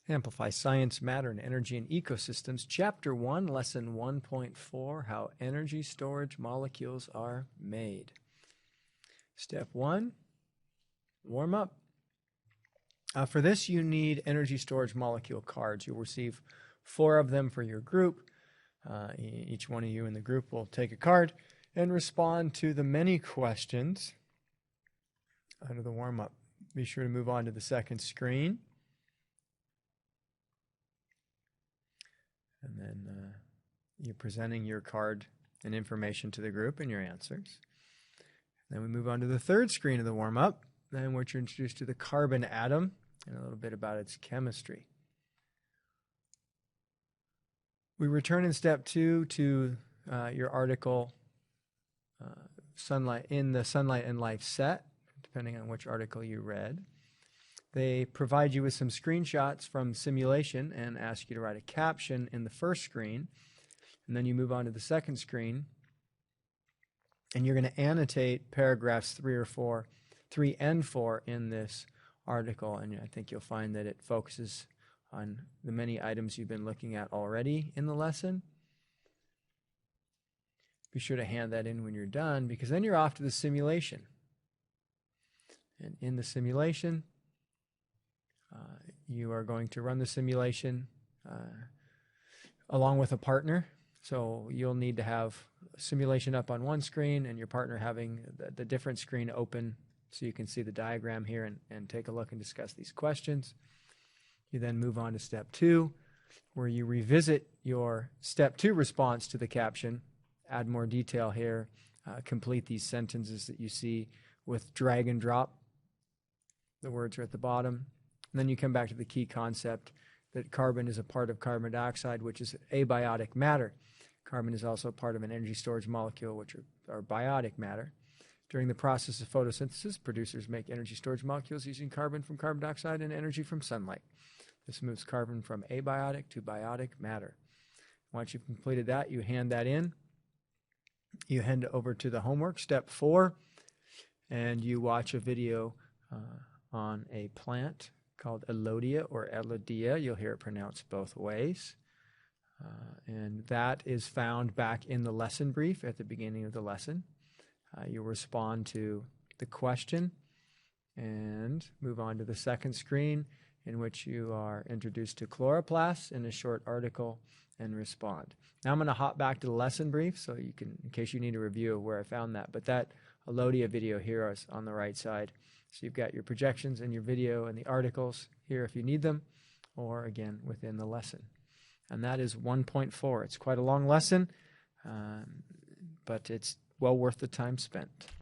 Amplify Science, Matter, and Energy in Ecosystems, Chapter 1, Lesson 1.4, How Energy Storage Molecules Are Made. Step 1, warm up. For this, you need energy storage molecule cards. You'll receive 4 of them for your group. Each one of you in the group will take a card and respond to the many questions under the warm-up. Be sure to move on to the second screen. And then you're presenting your card and information to the group and your answers. Then we move on to the third screen of the warm-up, then we're introduced to the carbon atom and a little bit about its chemistry. We return in step 2 to your article, Sunlight in the Sunlight and Life set, depending on which article you read. They provide you with some screenshots from simulation and ask you to write a caption in the first screen. And then you move on to the second screen, and you're going to annotate paragraphs 3 and 4 in this article. And I think you'll find that it focuses on the many items you've been looking at already in the lesson. Be sure to hand that in when you're done, because then you're off to the simulation. And in the simulation, you are going to run the simulation along with a partner. So you'll need to have simulation up on one screen and your partner having the different screen open so you can see the diagram here and take a look and discuss these questions. You then move on to step 2, where you revisit your step 2 response to the caption, add more detail here, complete these sentences that you see with drag and drop. The words are at the bottom. And then you come back to the key concept that carbon is a part of carbon dioxide, which is abiotic matter. Carbon is also part of an energy storage molecule, which are biotic matter. During the process of photosynthesis, producers make energy storage molecules using carbon from carbon dioxide and energy from sunlight. This moves carbon from abiotic to biotic matter. Once you've completed that, you hand that in. You hand over to the homework, step 4, and you watch a video on a plant called Elodia or Elodia. You'll hear it pronounced both ways. And that is found back in the lesson brief at the beginning of the lesson. You'll respond to the question and move on to the second screen, in which you are introduced to chloroplasts in a short article and respond. Now I'm going to hop back to the lesson brief so you can, in case you need a review of where I found that. But that Elodia video here is on the right side. So you've got your projections and your video and the articles here if you need them, or again within the lesson. And that is 1.4. It's quite a long lesson, but it's well worth the time spent.